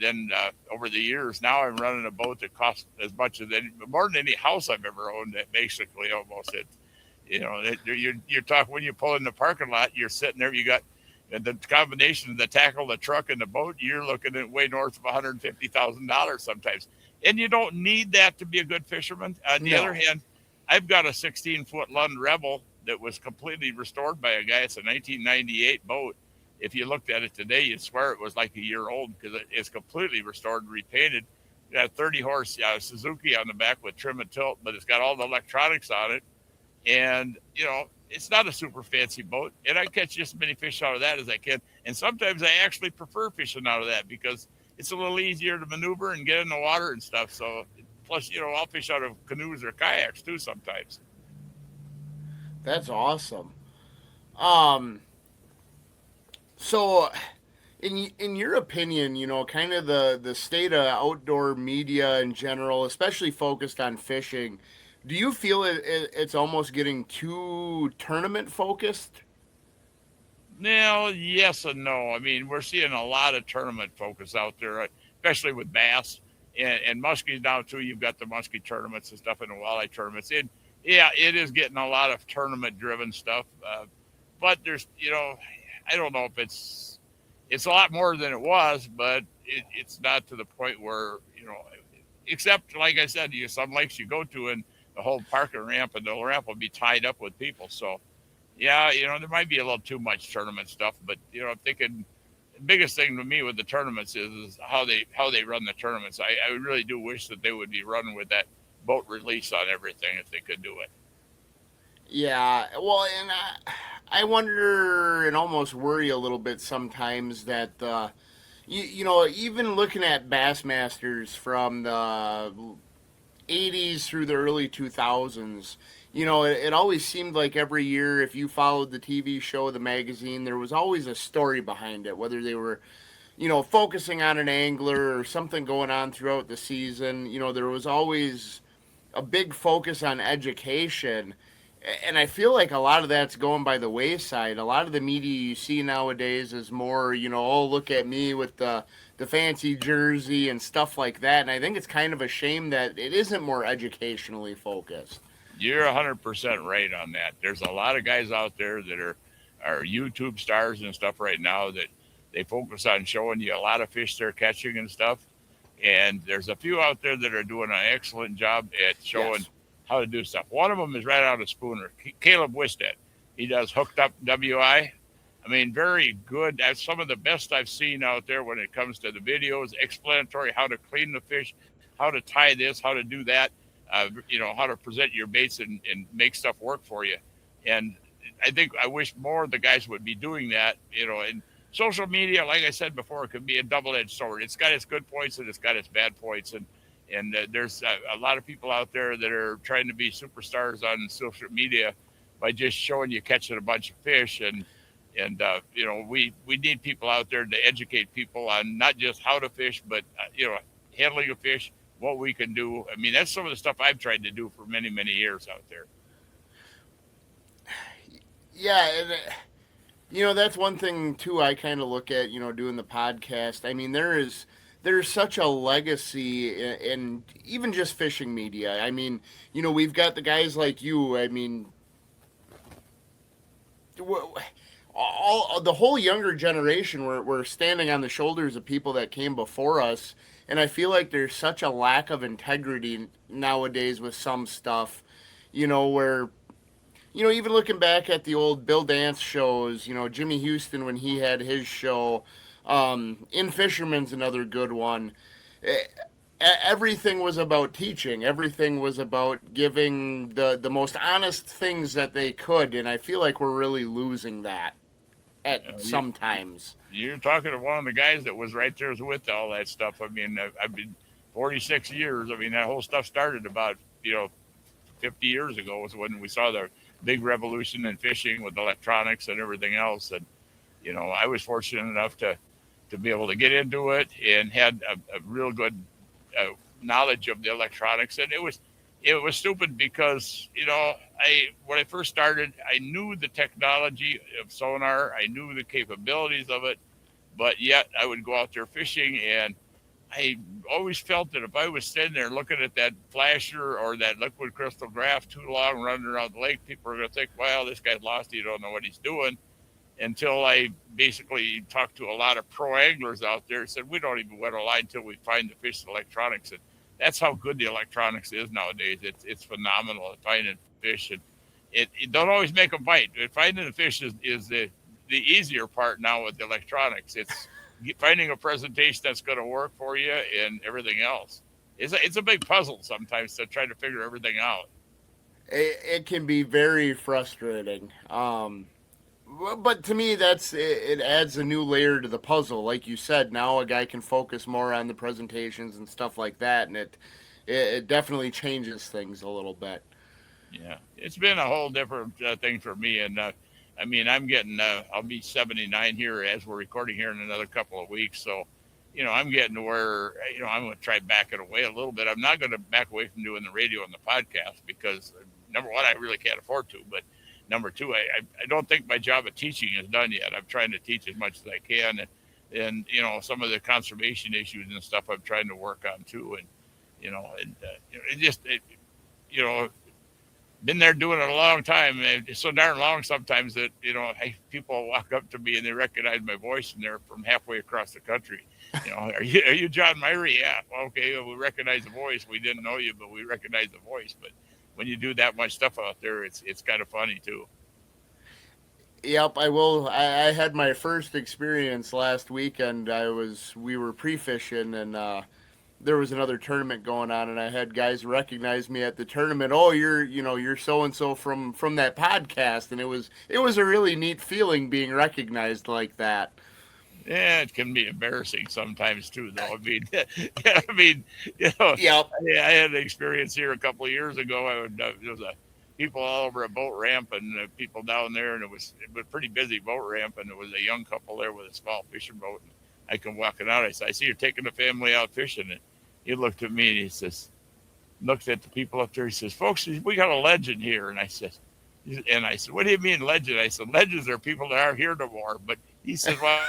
then over the years, now I'm running a boat that costs as much as more than any house I've ever owned. That basically almost you're talking when you pull in the parking lot, you're sitting there, you got. And the combination of the tackle, the truck, and the boat, you're looking at way north of $150,000 sometimes. And you don't need that to be a good fisherman. On the other hand, I've got a 16-foot Lund Rebel that was completely restored by a guy. It's a 1998 boat. If you looked at it today, you'd swear it was like a year old, because it's completely restored and repainted. It got a 30-horse Suzuki on the back with trim and tilt, but it's got all the electronics on it. And, it's not a super fancy boat, and I catch just as many fish out of that as I can. And sometimes I actually prefer fishing out of that, because it's a little easier to maneuver and get in the water and stuff. So plus, I'll fish out of canoes or kayaks too sometimes. That's awesome. Um, so in your opinion, kind of the state of outdoor media in general, especially focused on fishing, do you feel it's almost getting too tournament focused? Now, yes and no. I mean, we're seeing a lot of tournament focus out there, especially with bass and muskies now too. You've got the muskie tournaments and stuff and the walleye tournaments. Yeah, it is getting a lot of tournament driven stuff. But there's, I don't know if it's a lot more than it was, but it's not to the point where, except like I said, some lakes you go to and the whole parking ramp and the ramp will be tied up with people. So yeah, there might be a little too much tournament stuff, but I'm thinking the biggest thing to me with the tournaments is how they run the tournaments. I really do wish that they would be running with that boat release on everything if they could do it. Yeah, well, and I wonder and almost worry a little bit sometimes that even looking at Bassmasters from the 80s through the early 2000s, it always seemed like every year, if you followed the TV show, the magazine, there was always a story behind it, whether they were, focusing on an angler or something going on throughout the season. There was always a big focus on education. And I feel like a lot of that's going by the wayside. A lot of the media you see nowadays is more, oh, look at me with the fancy jersey and stuff like that. And I think it's kind of a shame that it isn't more educationally focused. You're 100% right on that. There's a lot of guys out there that are YouTube stars and stuff right now that they focus on showing you a lot of fish they're catching and stuff. And there's a few out there that are doing an excellent job at showing Yes. how to do stuff. One of them is right out of Spooner, Caleb Wisted. He does Hooked Up WI. I mean, very good. That's some of the best I've seen out there when it comes to the videos, explanatory how to clean the fish, how to tie this, how to do that, how to present your baits and make stuff work for you. And I wish more of the guys would be doing that, and social media, like I said before, it could be a double-edged sword. It's got its good points and it's got its bad points. And there's a lot of people out there that are trying to be superstars on social media by just showing you catching a bunch of fish. And we need people out there to educate people on not just how to fish, but, handling a fish, what we can do. I mean, that's some of the stuff I've tried to do for many, many years out there. Yeah, and, that's one thing, too, I kind of look at, doing the podcast. I mean, there's such a legacy in even just fishing media. I mean, we've got the guys like you. I mean, all the whole younger generation we're standing on the shoulders of people that came before us, and I feel like there's such a lack of integrity nowadays with some stuff, where even looking back at the old Bill Dance shows, Jimmy Houston when he had his show, In Fisherman's another good one. Everything was about teaching. Everything was about giving the most honest things that they could, and I feel like we're really losing that at sometimes. You're talking to one of the guys that was right there with all that stuff. I mean, I've been 46 years. I mean, that whole stuff started about, 50 years ago was when we saw the big revolution in fishing with electronics and everything else. And, I was fortunate enough to be able to get into it and had a real good knowledge of the electronics. And it was stupid because, when I first started, I knew the technology of sonar. I knew the capabilities of it, but yet I would go out there fishing and I always felt that if I was sitting there looking at that flasher or that liquid crystal graph too long running around the lake, people are going to think, well, this guy's lost. He don't know what he's doing. Until I basically talked to a lot of pro anglers out there and said, we don't even wet a line until we find the fish electronics. And that's how good the electronics is nowadays. It's phenomenal at finding fish. And it don't always make a bite. Finding the fish is the easier part now with the electronics. It's finding a presentation that's going to work for you and everything else. It's a big puzzle sometimes to try to figure everything out. It can be very frustrating. But to me, it adds a new layer to the puzzle. Like you said, now a guy can focus more on the presentations and stuff like that, and it definitely changes things a little bit. Yeah, it's been a whole different thing for me, and I mean, I'm getting, I'll be 79 here as we're recording here in another couple of weeks. So, I'm getting to where, I'm going to try backing away a little bit. I'm not going to back away from doing the radio and the podcast because number one, I really can't afford to. But number two, I don't think my job of teaching is done yet. I'm trying to teach as much as I can. And some of the conservation issues and stuff I'm trying to work on too. And, you know, been there doing it a long time. It's so darn long sometimes that, people walk up to me and they recognize my voice and they're from halfway across the country. Are you John Myhre? Yeah. Well, okay. Well, we recognize the voice. We didn't know you, but we recognize the voice. But when you do that much stuff out there, it's kind of funny too. Yep, I will. I had my first experience last weekend. We were pre-fishing and there was another tournament going on, and I had guys recognize me at the tournament. Oh, you're so and so from that podcast, and it was a really neat feeling being recognized like that. Yeah, it can be embarrassing sometimes too, though. Yep. I had an experience here a couple of years ago. There was people all over a boat ramp and people down there, and it was a pretty busy boat ramp, and there was a young couple there with a small fishing boat. And I come walking out. I said, "I see you're taking the family out fishing." And he looked at me and he says, looked at the people up there. He says, "Folks, we got a legend here." And I said, "What do you mean legend?" I said, "Legends are people that aren't here no more." But he said, "Well,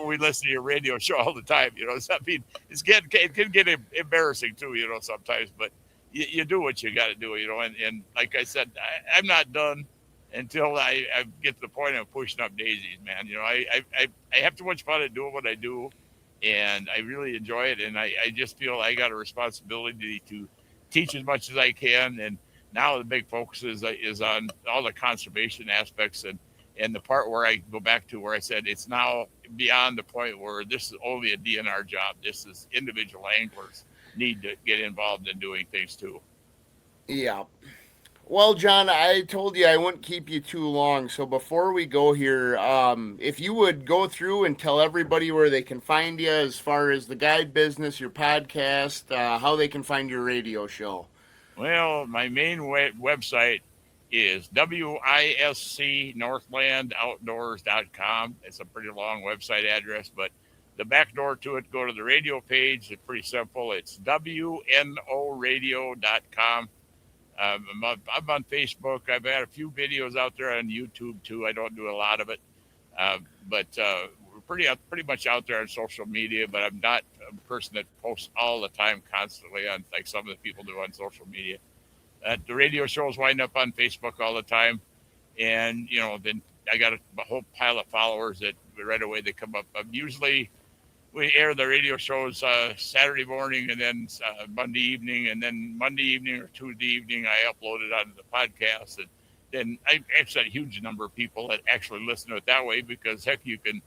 we listen to your radio show all the time." It can get embarrassing too, sometimes. But you do what you got to do, And like I said, I'm not done until I get to the point of pushing up daisies, man. I have too much fun at doing what I do, and I really enjoy it. And I just feel I got a responsibility to teach as much as I can. And now the big focus is on all the conservation aspects and the part where I go back to where I said it's now beyond the point where this is only a DNR job. This is individual anglers need to get involved in doing things too. Yeah. Well, John, I told you I wouldn't keep you too long. So before we go here, if you would go through and tell everybody where they can find you as far as the guide business, your podcast, how they can find your radio show. Well, my main website is WISCNorthlandOutdoors.com. It's a pretty long website address, but the back door to it, go to the radio page. It's pretty simple. It's WNOradio.com. I'm on Facebook. I've had a few videos out there on YouTube too. I don't do a lot of it, but we're pretty much out there on social media. But I'm not a person that posts all the time, constantly on like some of the people do on social media. The radio shows wind up on Facebook all the time, and then I got a whole pile of followers that right away they come up. Usually we air the radio shows Saturday morning and then Monday evening, and then Monday evening or Tuesday evening I upload it onto the podcast. And then I actually had a huge number of people that actually listen to it that way, because heck, you can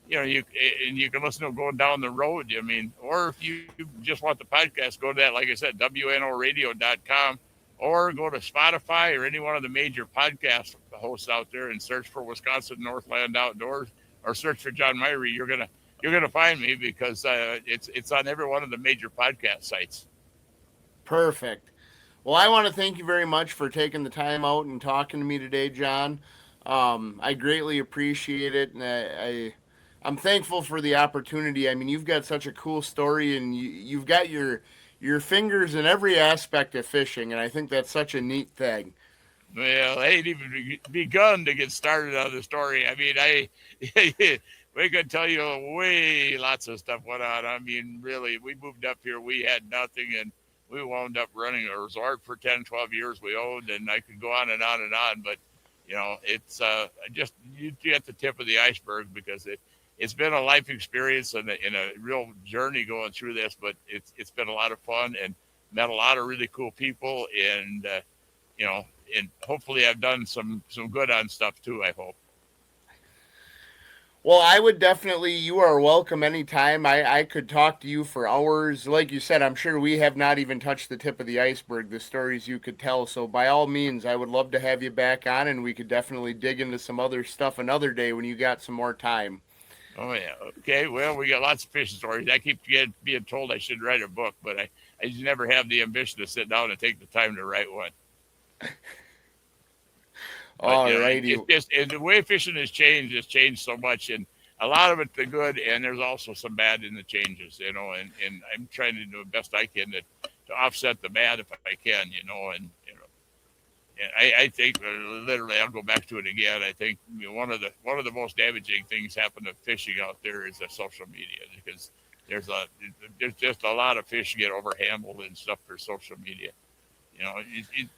listen to it going down the road. Or if you just want the podcast, go to that, like I said, WNOradio.com, or go to Spotify or any one of the major podcast hosts out there and search for Wisconsin Northland Outdoors, or search for John Myhre. You're gonna find me, because it's on every one of the major podcast sites. Perfect. Well, I want to thank you very much for taking the time out and talking to me today, John. I greatly appreciate it, and I'm thankful for the opportunity. You've got such a cool story, and you've got your fingers in every aspect of fishing, and I think that's such a neat thing. Well, I ain't even begun to get started on the story. We could tell you lots of stuff went on. Really, we moved up here, we had nothing, and we wound up running a resort for 10, 12 years we owned, and I could go on and on and on. But, it's just you get the tip of the iceberg, because it's been a life experience and a real journey going through this. But it's been a lot of fun and met a lot of really cool people, and and hopefully I've done some good on stuff too, I hope. Well, I would definitely, you are welcome anytime. I could talk to you for hours. Like you said, I'm sure we have not even touched the tip of the iceberg, the stories you could tell. So by all means, I would love to have you back on, and we could definitely dig into some other stuff another day when you got some more time. Oh, yeah. Okay. Well, we got lots of fishing stories. I keep being told I should write a book, but I just never have the ambition to sit down and take the time to write one. But All you know, righty. it's just and the way fishing has changed so much, and a lot of it the good, and there's also some bad in the changes, you know. And I'm trying to do the best I can to offset the bad if I can, you know. And you know, and I think literally I'll go back to it again. I think one of the most damaging things happen to fishing out there is the social media, because there's just a lot of fish get overhandled and stuff for social media. You know,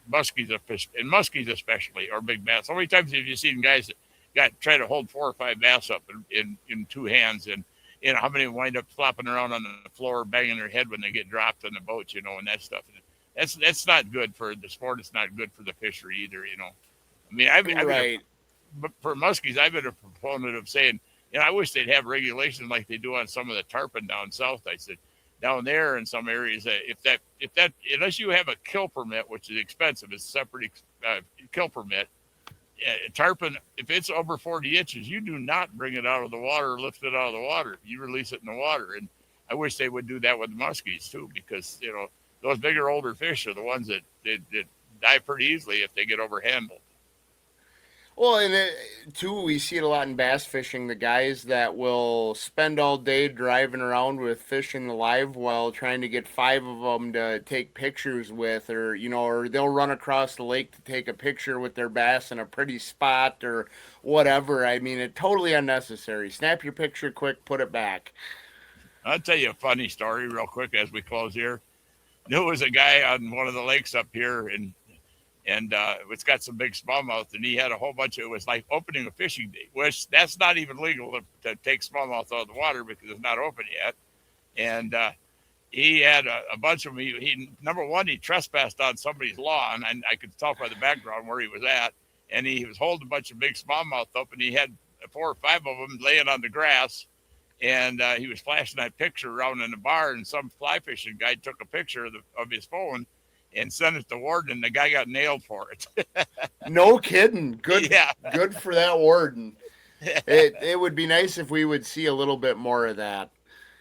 muskies are fish, and muskies especially, or big bass. How many times have you seen guys that try to hold 4 or 5 bass up in two hands, and you know how many wind up flopping around on the floor, banging their head when they get dropped on the boat, you know, and that stuff. That's not good for the sport. It's not good for the fishery either, you know. I mean, but for muskies, I've been a proponent of saying, you know, I wish they'd have regulations like they do on some of the tarpon down south. I said, down there in some areas, if that unless you have a kill permit, which is expensive, it's a separate kill permit. Tarpon, if it's over 40 inches, you do not bring it out of the water or lift it out of the water. You release it in the water. And I wish they would do that with the muskies too, because you know those bigger, older fish are the ones that die pretty easily if they get overhandled. Well, and too, we see it a lot in bass fishing. The guys that will spend all day driving around with fish in the live well, trying to get 5 of them to take pictures with, or you know, or they'll run across the lake to take a picture with their bass in a pretty spot or whatever. I mean, it's totally unnecessary. Snap your picture quick, put it back. I'll tell you a funny story real quick as we close here. There was a guy on one of the lakes up here, and it's got some big smallmouth, and he had a whole bunch of, it was like opening a fishing day, which that's not even legal to take smallmouth out of the water because it's not open yet. And he had a bunch of them. He number one, he trespassed on somebody's lawn, and I could tell by the background where he was at. And he was holding a bunch of big smallmouth up, and he had 4 or 5 of them laying on the grass. And he was flashing that picture around in the bar, and some fly fishing guy took a picture of his phone and sent it to Warden, and the guy got nailed for it. No kidding. Good. Yeah. Good for that Warden. It would be nice if we would see a little bit more of that.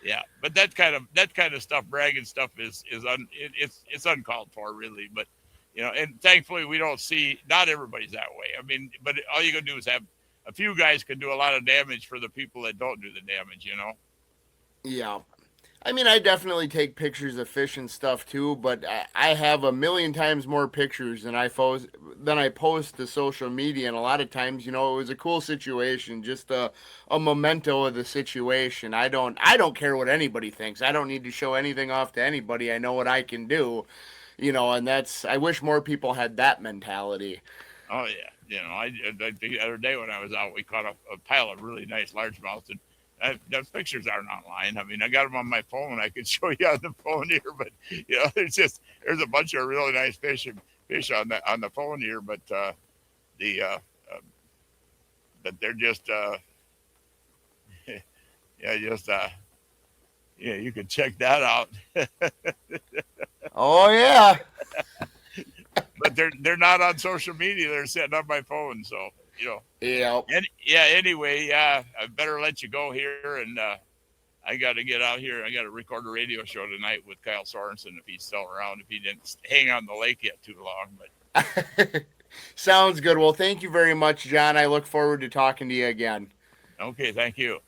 Yeah, but that kind of stuff, bragging stuff, it's uncalled for, really. But you know, and thankfully we don't see. Not everybody's that way. I mean, but all you can do is have a few guys can do a lot of damage for the people that don't do the damage. You know. Yeah. I mean, I definitely take pictures of fish and stuff too, but I have a million times more pictures than I post to social media, and a lot of times, you know, it was a cool situation, just a memento of the situation. I don't care what anybody thinks. I don't need to show anything off to anybody. I know what I can do, you know, and I wish more people had that mentality. Oh yeah, you know, I the other day when I was out, we caught a pile of really nice largemouth, and those pictures aren't online. I mean, I got them on my phone. I could show you on the phone here, but you know, there's a bunch of really nice fish on the phone here, but but they're just you can check that out. Oh yeah. But they're not on social media. They're sitting on my phone, so. You know. Yeah. Anyway, I better let you go here, and I got to get out here. I got to record a radio show tonight with Kyle Sorensen if he's still around. If he didn't hang on the lake yet too long, but sounds good. Well, thank you very much, John. I look forward to talking to you again. Okay, thank you.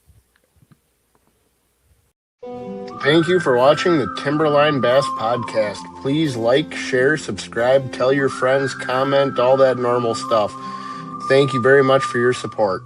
Thank you for watching the Timberline Bass Podcast. Please like, share, subscribe, tell your friends, comment, all that normal stuff. Thank you very much for your support.